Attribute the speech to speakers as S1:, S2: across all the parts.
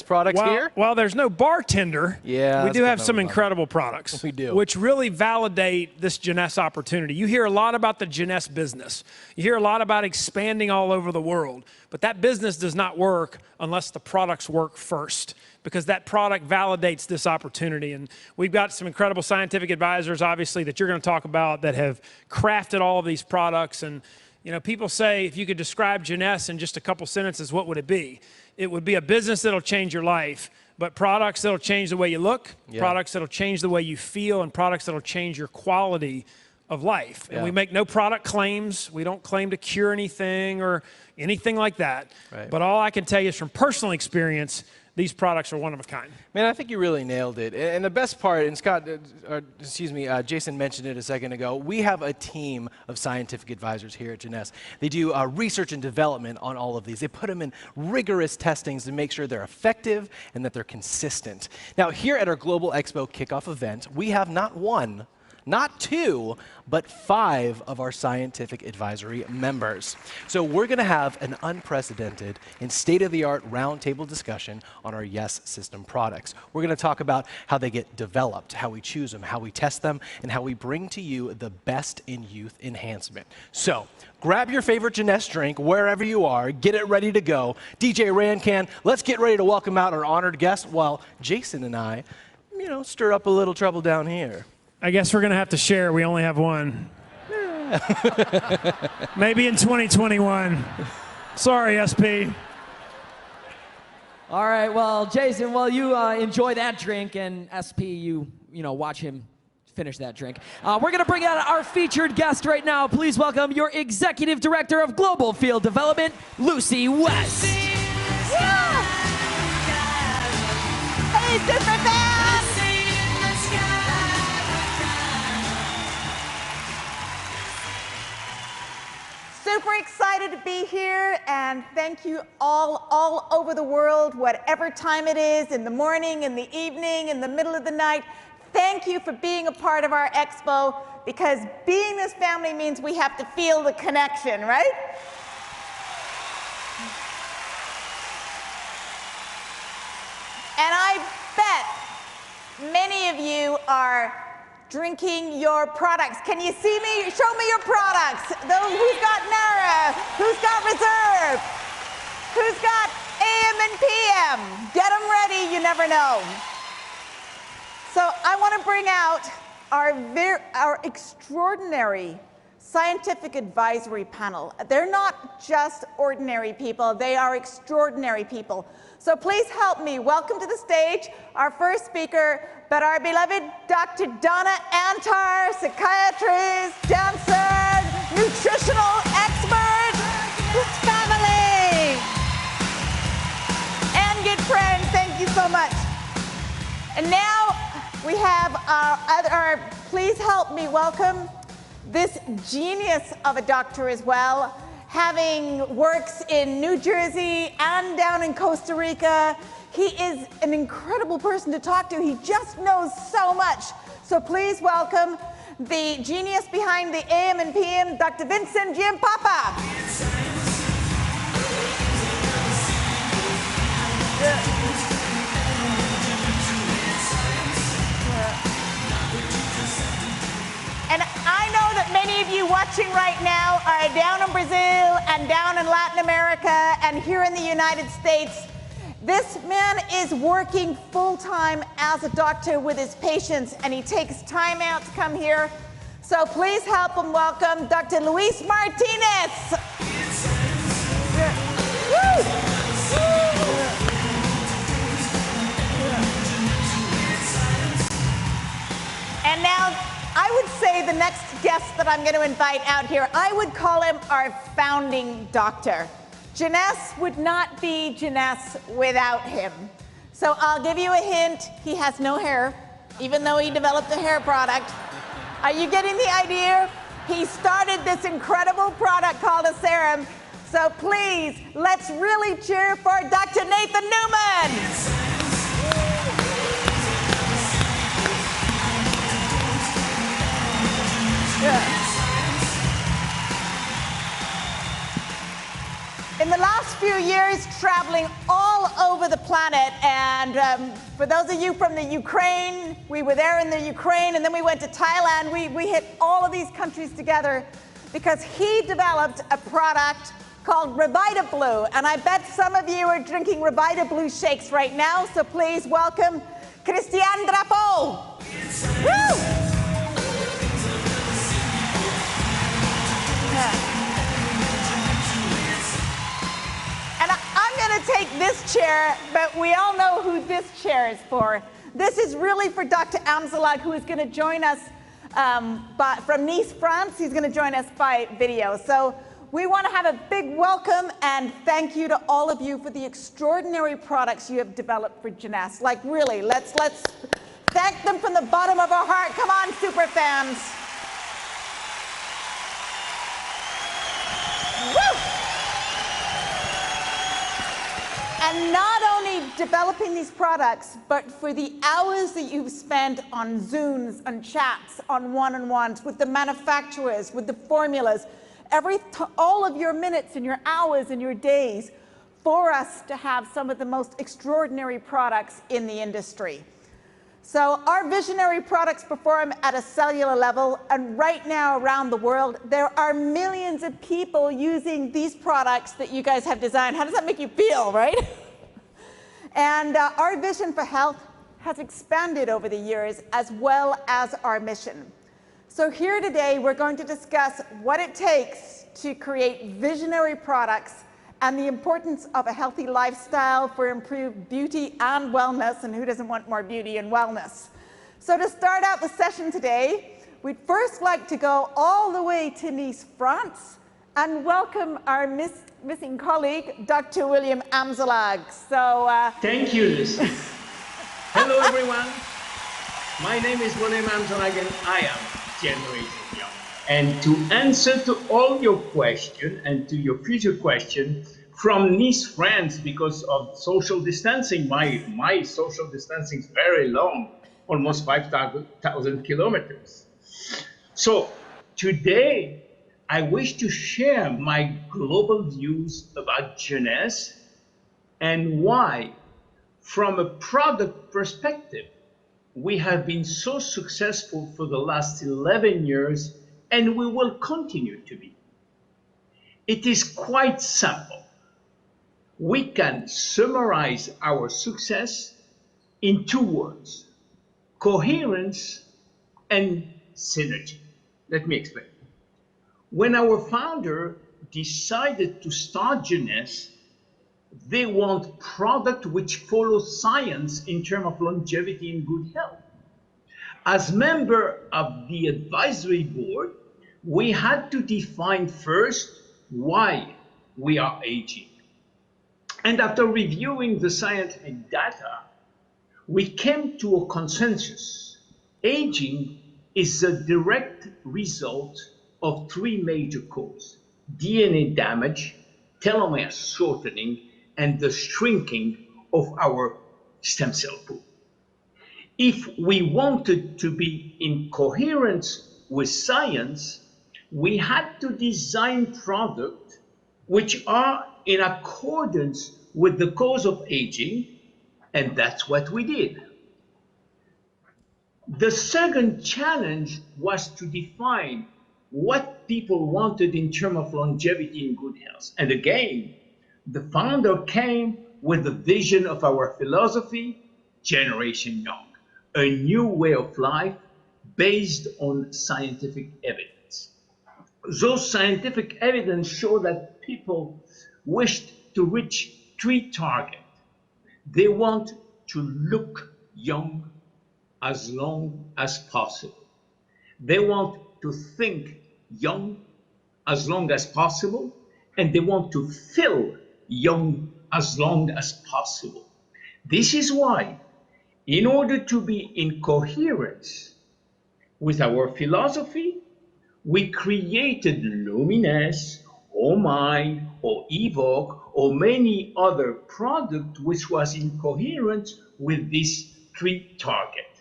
S1: products here?
S2: Well, there's no bartender.
S1: Yeah,
S2: we do have some incredible products.
S1: We do.
S2: Which really validate this Jeunesse opportunity. You hear a lot about the Jeunesse business. You hear a lot about expanding all over the world. But that business does not work unless the products work first, because that product validates this opportunity. And we've got some incredible scientific advisors, obviously, that you're going to talk about that have crafted all of these products. And you know, people say, if you could describe Jeunesse in just a couple sentences, what would it be? It would be a business that'll change your life, but products that'll change the way you look, products that'll change the way you feel, and products that'll change your quality of life. And we make no product claims. We don't claim to cure anything or anything like that. Right. But all I can tell you is from personal experience, these products are one of a kind.
S1: Man, I think you really nailed it. And the best part, and Scott, Jason mentioned it a second ago, we have a team of scientific advisors here at Jeunesse. They do research and development on all of these. They put them in rigorous testings to make sure they're effective and that they're consistent. Now, here at our Global Expo kickoff event, we have not one, not two, but 5 of our scientific advisory members. So we're going to have an unprecedented and state-of-the-art roundtable discussion on our Yes System products. We're going to talk about how they get developed, how we choose them, how we test them, and how we bring to you the best in youth enhancement. So grab your favorite Jeunesse drink wherever you are, get it ready to go. DJ Rancan, let's get ready to welcome out our honored guest while Jason and I, stir up a little trouble down here.
S2: I guess we're going to have to share. We only have one. Maybe in 2021. Sorry, SP.
S3: All right, well, Jason, while you enjoy that drink, and SP, you watch him finish that drink, we're going to bring out our featured guest right now. Please welcome your Executive Director of Global Field Development, Lucy West.
S4: Yeah. Hey, super fans! Super excited to be here, and thank you all over the world, whatever time it is, in the morning, in the evening, in the middle of the night. Thank you for being a part of our expo, because being this family means we have to feel the connection, right? And I bet many of you are drinking your products. Can you see me? Show me your products. Who's got Nara? Who's got Reserve? Who's got AM and PM? Get them ready, you never know. So I want to bring out our extraordinary scientific advisory panel. They're not just ordinary people, they are extraordinary people. So please help me welcome to the stage our first speaker, but our beloved Dr. Donna Antarr, psychiatrist, dancer, nutritional expert, family, and good friend. Thank you so much. And now we have please help me welcome this genius of a doctor as well, having works in New Jersey and down in Costa Rica. He is an incredible person to talk to. He just knows so much. So please welcome the genius behind the AM and PM, Dr. Vincent Giampapa. And I know that many of you watching right now are down in Brazil and down in Latin America and here in the United States. This man is working full-time as a doctor with his patients, and he takes time out to come here. So please help him welcome Dr.Luis Martinez. And now, I would say the next guest that I'm going to invite out here, I would call him our founding doctor. Jeunesse would not be Jeunesse without him. So I'll give you a hint. He has no hair, even though he developed a hair product. Are you getting the idea? He started this incredible product called a serum. So please, let's really cheer for Dr. Nathan Newman. In the last few years, traveling all all over the planet. And for those of you from the Ukraine, we were there in the Ukraine, and then we went to Thailand. We hit all of these countries together because he developed a product called Revita Blue. And I bet some of you are drinking Revita Blue shakes right now. So please welcome Christian Drapeau. Woo! And I'm going to take this chair, but we all know who this chair is for. This is really for Dr. Amzalag, who is going to join us from Nice, France. He's going to join us by video. So we want to have a big welcome and thank you to all of you for the extraordinary products you have developed for Jeunesse. Like really, let's thank them from the bottom of our heart. Come on, super fans. Woo! And not only developing these products, but for the hours that you've spent on Zooms, on chats, on one-on-ones, with the manufacturers, with the formulas, all of your minutes and your hours and your days for us to have some of the most extraordinary products in the industry. So our visionary products perform at a cellular level, and right now around the world, there are millions of people using these products that you guys have designed. How does that make you feel, right? And our vision for health has expanded over the years, as well as our mission. So here today, we're going to discuss what it takes to create visionary products and the importance of a healthy lifestyle for improved beauty and wellness, and who doesn't want more beauty and wellness? So to start out the session today, we'd first like to go all the way to Nice, France, and welcome our missing colleague, Dr. William Amzalag. So,
S5: thank you, Lucy. Hello, everyone. My name is William Amzalag, and I am Generation Young. And to answer to all your questions and to your future question from Nice, France, because of social distancing, my social distancing is very long, almost 5,000 kilometers. So today, I wish to share my global views about Jeunesse and why, from a product perspective, we have been so successful for the last 11 years, and we will continue to be. It is quite simple. We can summarize our success in 2 words: coherence and synergy. Let me explain. When our founder decided to start Jeunesse, they want product which follows science in terms of longevity and good health. As member of the advisory board, we had to define first why we are aging. And after reviewing the scientific data, we came to a consensus. Aging is a direct result of 3 major causes: DNA damage, telomere shortening, and the shrinking of our stem cell pool. If we wanted to be in coherence with science, we had to design products which are in accordance with the cause of aging, and that's what we did. The second challenge was to define what people wanted in terms of longevity and good health. And again, the founder came with the vision of our philosophy, Generation Young, a new way of life based on scientific evidence. Those scientific evidence show that people wished to reach 3 targets. They want to look young as long as possible. They want to think young as long as possible, and they want to feel young as long as possible. This is why, in order to be in coherence with our philosophy, we created Luminous, or Mind, or Evoke, or many other products which was in coherence with these 3 targets.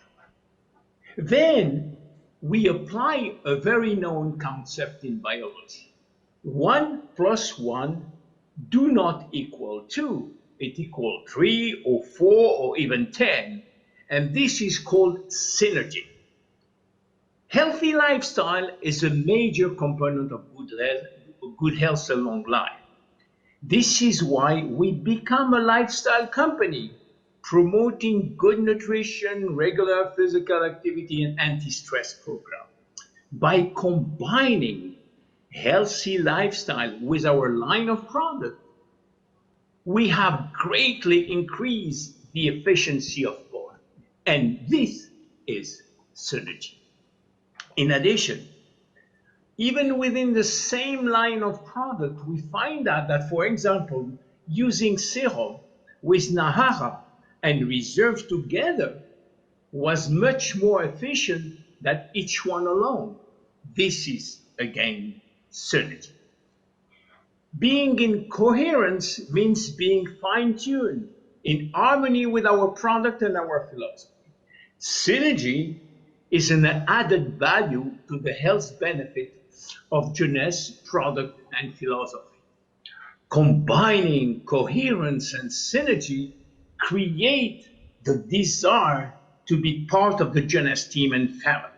S5: Then we apply a very known concept in biology. 1 + 1 do not equal 2. it equals 3 or 4 or even 10. And this is called synergy. Healthy lifestyle is a major component of good health and long life. This is why we become a lifestyle company, promoting good nutrition, regular physical activity, and anti-stress program. By combining healthy lifestyle with our line of product, we have greatly increased the efficiency of both. And this is synergy. In addition, even within the same line of product, we find out that, for example, using serum with Nahara and reserve together was much more efficient than each one alone. This is, again, synergy. Being in coherence means being fine-tuned, in harmony with our product and our philosophy. Synergy is an added value to the health benefit of Jeunesse product and philosophy. Combining coherence and synergy create the desire to be part of the Jeunesse team and family.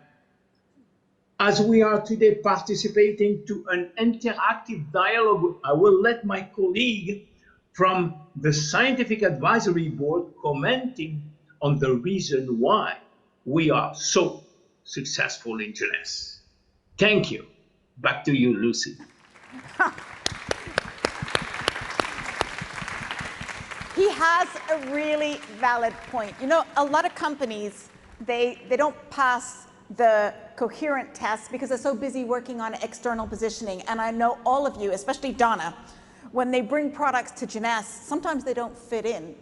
S5: As we are today participating to an interactive dialogue, I will let my colleague from the Scientific Advisory Board commenting on the reason why we are so successful in Jeunesse. Thank you. Back to you, Lucy.
S4: He has a really valid point. You know, a lot of companies, they don't pass the coherent test because they're so busy working on external positioning. And I know all of you, especially Donna, when they bring products to Jeunesse, sometimes they don't fit in.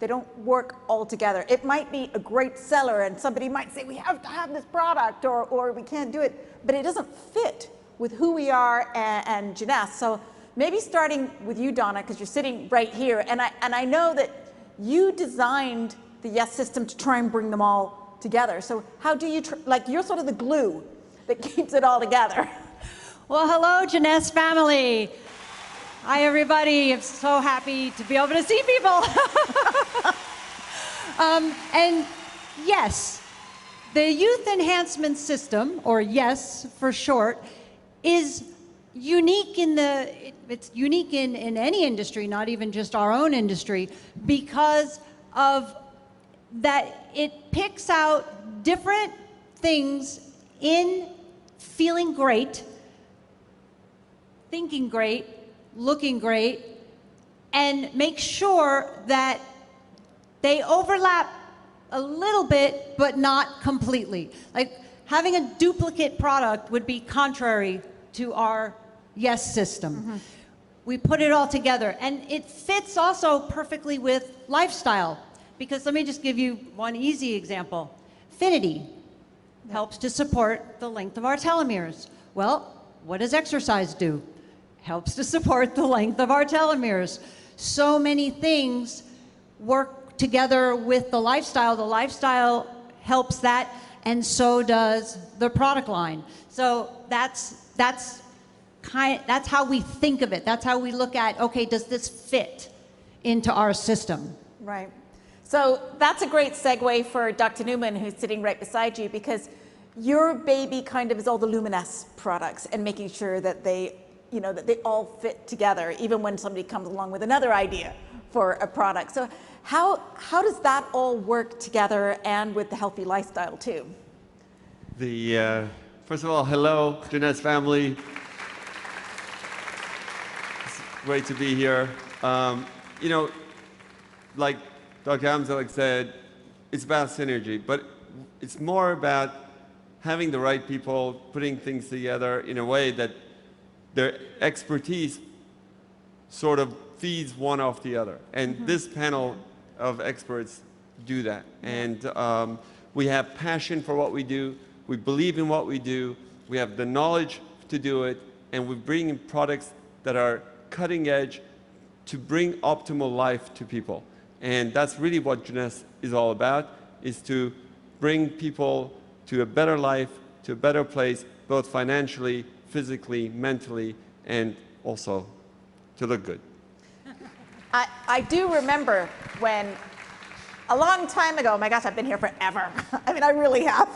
S4: They don't work all together. It might be a great seller and somebody might say, we have to have this product or we can't do it, but it doesn't fit with who we are and Jeunesse. So maybe starting with you, Donna, because you're sitting right here, and I know that you designed the Yes system to try and bring them all together. So how do you, you're sort of the glue that keeps it all together.
S6: Well, hello, Jeunesse family. Hi, everybody. I'm so happy to be able to see people. And yes, the Youth Enhancement System, or YES for short, is unique it's unique in any industry, not even just our own industry, because of that it picks out different things in feeling great, thinking great, looking great, and make sure that they overlap a little bit, but not completely. Like having a duplicate product would be contrary to our Yes system. Mm-hmm. We put it all together, and it fits also perfectly with lifestyle. Because let me just give you one easy example. Finity helps to support the length of our telomeres. Well, what does exercise do? Helps to support the length of our telomeres. So many things work together with the lifestyle. The lifestyle helps that, and so does the product line. So that's how we think of it. That's how we look at, okay, does this fit into our system?
S4: Right. So that's a great segue for Dr. Newman, who's sitting right beside you, because your baby kind of is all the Luminous products and making sure that they all fit together, even when somebody comes along with another idea for a product. So how does that all work together, and with the healthy lifestyle too?
S7: First of all, hello, Jeunesse family. It's great to be here. Like Dr. Amzalek said, it's about synergy, but it's more about having the right people, putting things together in a way that their expertise sort of feeds one off the other. And this panel of experts do that. And we have passion for what we do. We believe in what we do. We have the knowledge to do it. And we bring in products that are cutting edge to bring optimal life to people. And that's really what Jeunesse is all about, is to bring people to a better life, to a better place, both financially, physically, mentally, and also to look good.
S4: I do remember when, a long time ago, my gosh, I've been here forever. I mean, I really have.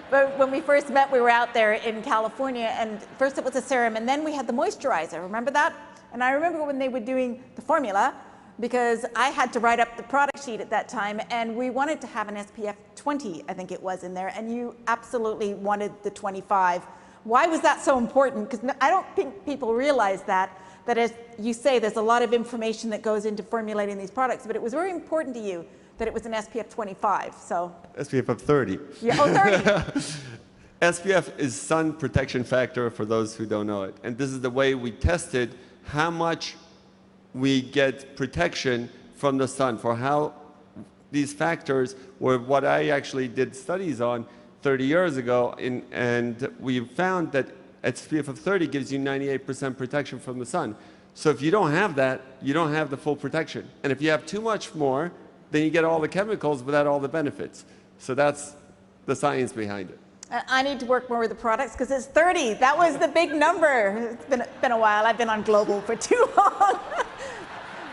S4: But when we first met, we were out there in California, and first it was a serum, and then we had the moisturizer. Remember that? And I remember when they were doing the formula, because I had to write up the product sheet at that time, and we wanted to have an SPF 20, I think it was, in there, and you absolutely wanted the 25. Why was that so important? Because I don't think people realize that as you say, there's a lot of information that goes into formulating these products, but it was very important to you that it was an SPF 25, so.
S7: SPF of 30.
S4: Yeah, oh, 30.
S7: SPF is sun protection factor for those who don't know it. And this is the way we tested how much we get protection from the sun, for how these factors were what I actually did studies on 30 years ago, and we found that SPF of 30 gives you 98% protection from the sun. So if you don't have that, you don't have the full protection. And if you have too much more, then you get all the chemicals without all the benefits. So that's the science behind it.
S4: I need to work more with the products because it's 30. That was the big number. It's been a while. I've been on global for too long.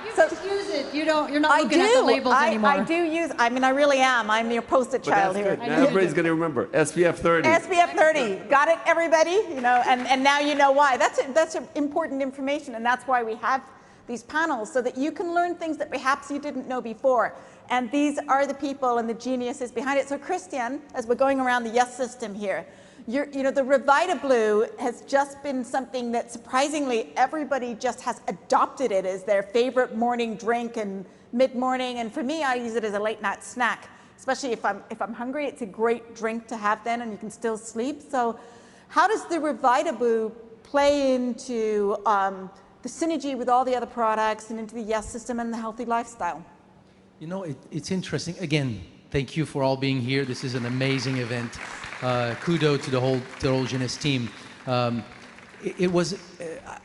S6: You just use it. You're not looking at the labels anymore.
S4: I do use. I mean, I really am. I'm your poster child here.
S7: Good. Now everybody's going to remember SPF 30.
S4: SPF 30. Got it, everybody? You know, and now you know why. That's important information, and that's why we have these panels, so that you can learn things that perhaps you didn't know before. And these are the people and the geniuses behind it. So Christian, as we're going around the yes system here, you know, the Revita Blue has just been something that surprisingly everybody just has adopted it as their favorite morning drink and mid-morning. And for me, I use it as a late night snack, especially if I'm hungry. It's a great drink to have then, and you can still sleep. So how does the Revita Blue play into the synergy with all the other products and into the yes system and the healthy lifestyle?
S8: You know, it's interesting. Again, thank you for all being here. This is an amazing event. Kudos to the whole Jeunesse team. It was,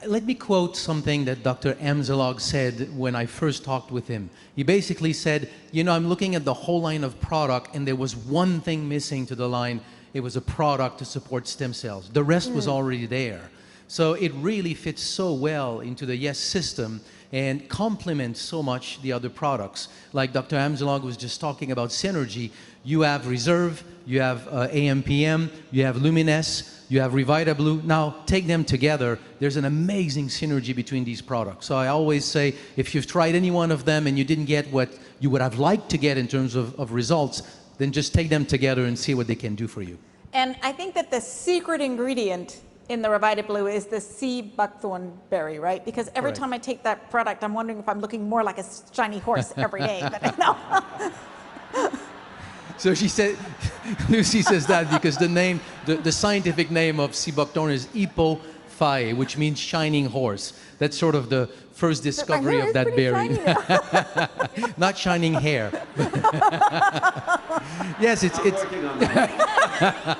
S8: let me quote something that Dr. Amzelog said when I first talked with him. He basically said, you know, I'm looking at the whole line of product, and there was one thing missing to the line. It was a product to support stem cells. The rest was already there. So it really fits so well into the yes system and complements so much the other products. Like Dr. Amzelog was just talking about synergy. You have Reserve, you have AMPM, you have Lumines, you have Revita Blue. Now take them together. There's an amazing synergy between these products. So I always say, if you've tried any one of them and you didn't get what you would have liked to get in terms of results, then just take them together and see what they can do for you.
S4: And I think that the secret ingredient in the Revita Blue is the sea buckthorn berry, right? Because every time I take that product, I'm wondering if I'm looking more like a shiny horse every day. But no.
S8: So she said, Lucy says that because the name, the scientific name of sea buckthorn is Hippophae, which means shining horse. That's sort of the first discovery of that berry. Not shining hair. Yes, it's.
S7: Working on that.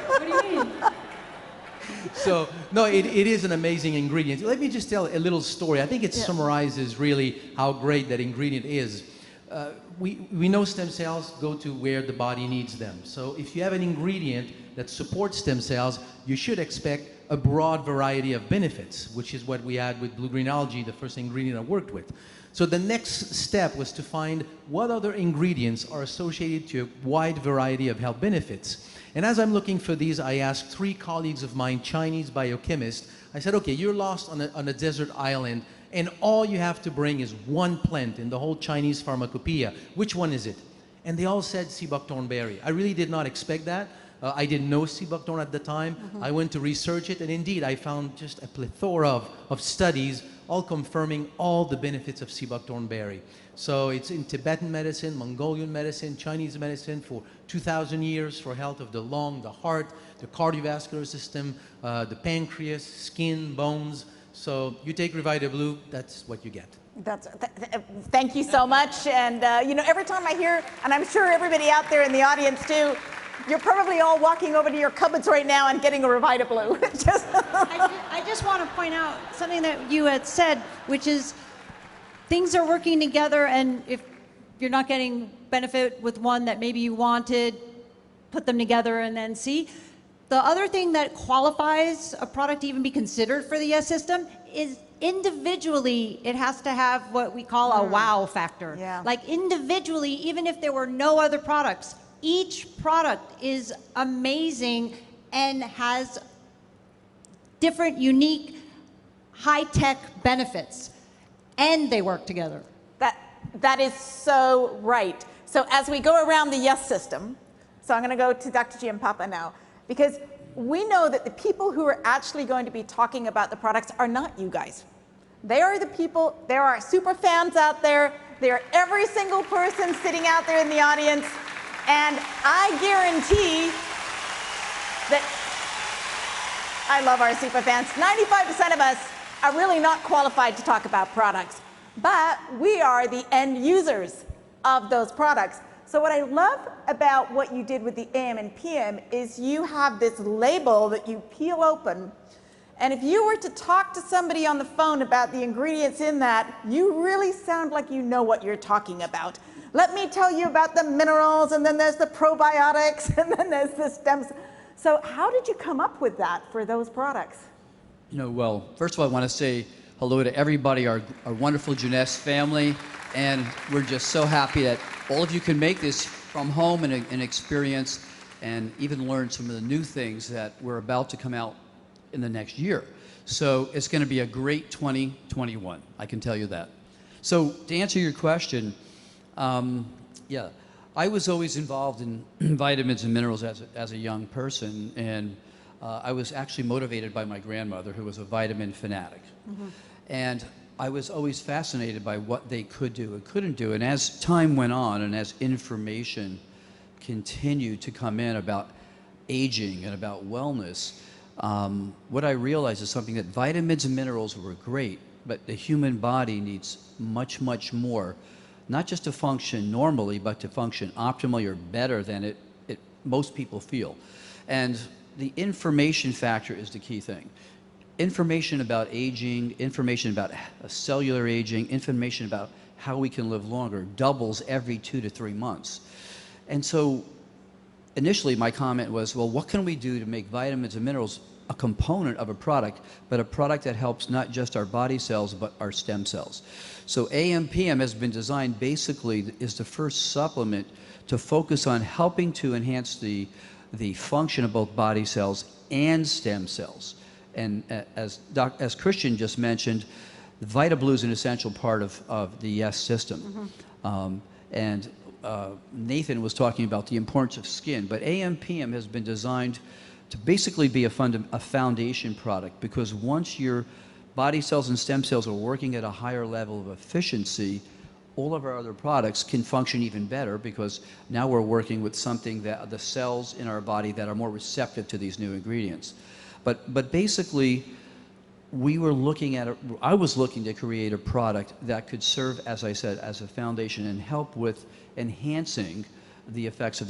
S6: What do you mean?
S8: So, no, it is an amazing ingredient. Let me just tell a little story. I think it summarizes really how great that ingredient is. We know stem cells go to where the body needs them. So if you have an ingredient that supports stem cells, you should expect a broad variety of benefits, which is what we had with blue-green algae, the first ingredient I worked with. So the next step was to find what other ingredients are associated to a wide variety of health benefits. And as I'm looking for these, I asked 3 colleagues of mine, Chinese biochemists. I said, okay, you're lost on a desert island, and all you have to bring is one plant in the whole Chinese pharmacopoeia. Which one is it? And they all said sea buckthorn berry. I really did not expect that. I didn't know sea buckthorn at the time. I went to research it, and indeed, I found just a plethora of studies all confirming all the benefits of sea buckthorn berry. So it's in Tibetan medicine, Mongolian medicine, Chinese medicine for 2,000 years for health of the lung, the heart, the cardiovascular system, the pancreas, skin, bones. So you take Revita Blue, that's what you get.
S4: Thank you so much. And you know, every time I hear, and I'm sure everybody out there in the audience too, you're probably all walking over to your cupboards right now and getting a Revita Blue.
S6: I just want to point out something that you had said, which is things are working together, and if you're not getting benefit with one that maybe you wanted, put them together and then see. The other thing that qualifies a product to even be considered for the yes system is individually, it has to have what we call a wow factor.
S4: Yeah.
S6: Like individually, even if there were no other products, each product is amazing and has different, unique, high-tech benefits, and they work together.
S4: That is so right. So as we go around the yes system, so I'm going to go to Dr. Giampapa now, because we know that the people who are actually going to be talking about the products are not you guys. They are the people, there are super fans out there, they are every single person sitting out there in the audience, and I guarantee that I love our super fans. 95% of us are really not qualified to talk about products, but we are the end users of those products. So what I love about what you did with the AM and PM is you have this label that you peel open, and if you were to talk to somebody on the phone about the ingredients in that, you really sound like you know what you're talking about. Let me tell you about the minerals, and then there's the probiotics, and then there's the stems. So how did you come up with that for those products?
S9: You know, well, first of all, I want to say hello to everybody, our wonderful Jeunesse family, and we're just so happy that all of you can make this from home and experience and even learn some of the new things that we're about to come out in the next year. So it's going to be a great 2021, I can tell you that. So to answer your question, yeah, I was always involved in vitamins and minerals as a young person, and I was actually motivated by my grandmother, who was a vitamin fanatic. Mm-hmm. And I was always fascinated by what they could do and couldn't do. And as time went on and as information continued to come in about aging and about wellness, what I realized is something that vitamins and minerals were great, but the human body needs much, much more, not just to function normally, but to function optimally or better than most people feel. And the information factor is the key thing. Information about aging, information about cellular aging, information about how we can live longer doubles every 2 to 3 months. And so initially my comment was, well, what can we do to make vitamins and minerals a component of a product, but a product that helps not just our body cells, but our stem cells? So AMPM has been designed basically is the first supplement to focus on helping to enhance the function of both body cells and stem cells. And as Christian just mentioned, VitaBlue is an essential part of the YES system. Mm-hmm. And Nathan was talking about the importance of skin, but AMPM has been designed to basically be a foundation product, because once your body cells and stem cells are working at a higher level of efficiency, all of our other products can function even better, because now we're working with something that the cells in our body that are more receptive to these new ingredients. But basically, I was looking to create a product that could serve, as I said, as a foundation and help with enhancing the effects of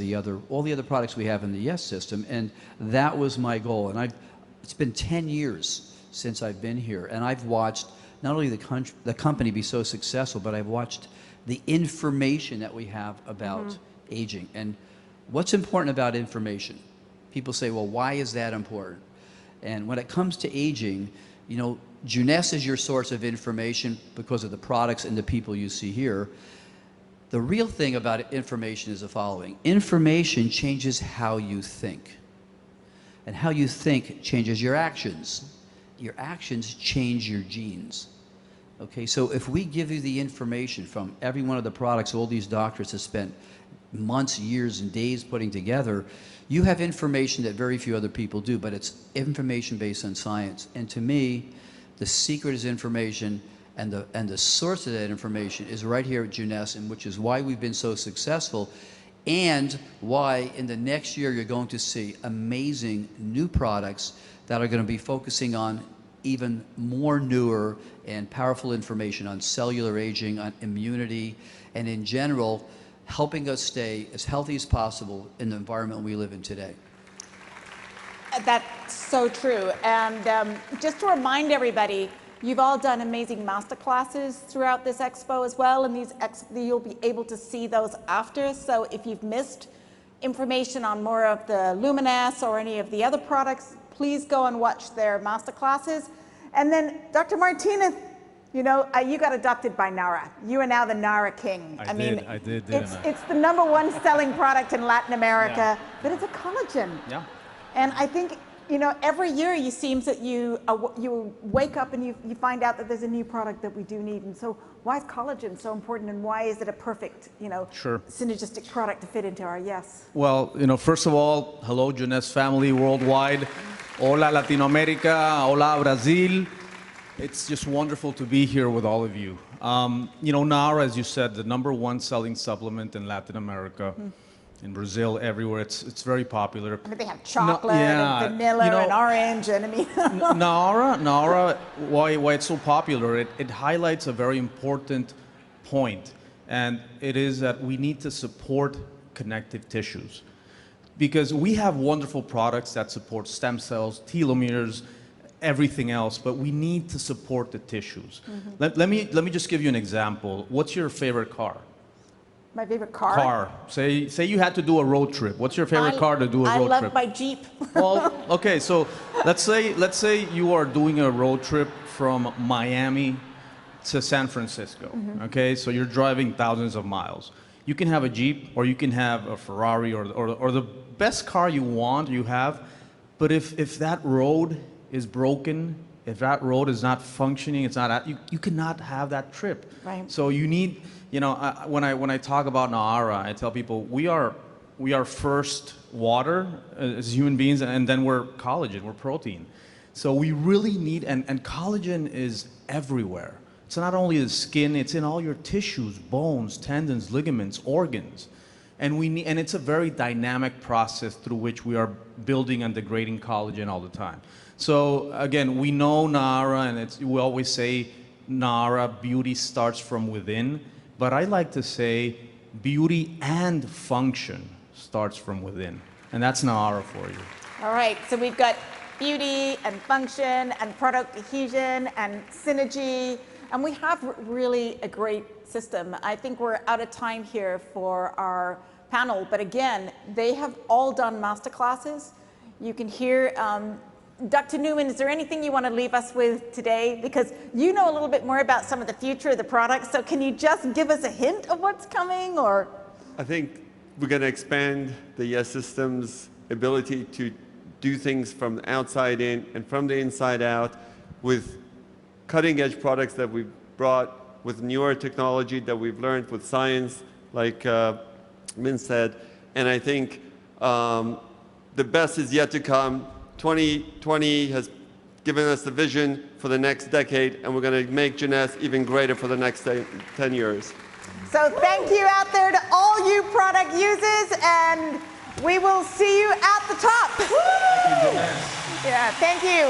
S9: all the other products we have in the YES system, and that was my goal. And it's been 10 years since I've been here, and I've watched not only the company be so successful, but I've watched the information that we have about aging. And what's important about information? People say, well, why is that important? And when it comes to aging, you know, Jeunesse is your source of information because of the products and the people you see here. The real thing about information is the following. Information changes how you think. And how you think changes your actions. Your actions change your genes. Okay, so if we give you the information from every one of the products all these doctors have spent months, years, and days putting together, you have information that very few other people do, but it's information based on science. And to me, the secret is information, and the source of that information is right here at Jeunesse, and which is why we've been so successful, and why in the next year you're going to see amazing new products that are going to be focusing on even more newer and powerful information on cellular aging, on immunity, and in general, helping us stay as healthy as possible in the environment we live in today.
S4: That's so true. And just to remind everybody, you've all done amazing master classes throughout this expo as well, and you'll be able to see those after. So if you've missed information on more of the Luminous or any of the other products, please go and watch their master classes. And then Dr. Martinez, you know, you got adopted by Nara. You are now the Nara king.
S10: I did, didn't I?
S4: It's the #1 selling product in Latin America, but it's a collagen.
S10: Yeah.
S4: And I think, you know, every year you seems that you wake up and you find out that there's a new product that we do need. And so why is collagen so important, and why is it a perfect, you know,
S10: Sure.
S4: synergistic product to fit into our yes?
S10: Well, you know, first of all, hello, Jeunesse family worldwide. Hola, Latinoamérica. Hola, Brazil. It's just wonderful to be here with all of you. You know, Nara, as you said, the #1 selling supplement in Latin America, in Brazil, everywhere. It's very popular.
S4: I mean, they have chocolate and vanilla and orange, and I mean.
S10: Nara, why it's so popular, it highlights a very important point, and it is that we need to support connective tissues. Because we have wonderful products that support stem cells, telomeres, everything else, but we need to support the tissues. Let me just give you an example. What's your favorite car?
S4: My favorite car?
S10: Car. Say you had to do a road trip. What's your favorite car to do a road trip?
S4: I love my Jeep.
S10: Well, okay, so let's say you are doing a road trip from Miami to San Francisco. Okay, so you're driving thousands of miles. You can have a Jeep, or you can have a Ferrari, or the best car you have, but if that road is broken, if that road is not functioning, you cannot have that trip.
S4: Right.
S10: So you need, you know, when I talk about Nara, I tell people we are first water as human beings, and then we're collagen, we're protein. So we really need, and collagen is everywhere. It's not only the skin, it's in all your tissues, bones, tendons, ligaments, organs. And it's a very dynamic process through which we are building and degrading collagen all the time. So again, we know Nara, and we always say Nara, beauty starts from within, but I like to say beauty and function starts from within. And that's Nara for you.
S4: All right, so we've got beauty and function and product adhesion and synergy, and we have really a great system. I think we're out of time here for our panel, but again, they have all done masterclasses. You can hear, Dr. Newman, is there anything you want to leave us with today? Because you know a little bit more about some of the future of the products, so can you just give us a hint of what's coming, or? I
S7: think we're going to expand the Yes System's ability to do things from the outside in and from the inside out with cutting-edge products that we've brought, with newer technology that we've learned with science, like Vincent said. And I think the best is yet to come. 2020 has given us the vision for the next decade, and we're going to make Jeunesse even greater for the next 10 years.
S4: So thank you out there to all you product users, and we will see you at the top.
S10: Thank you, Jeunesse.
S4: Yeah, thank you.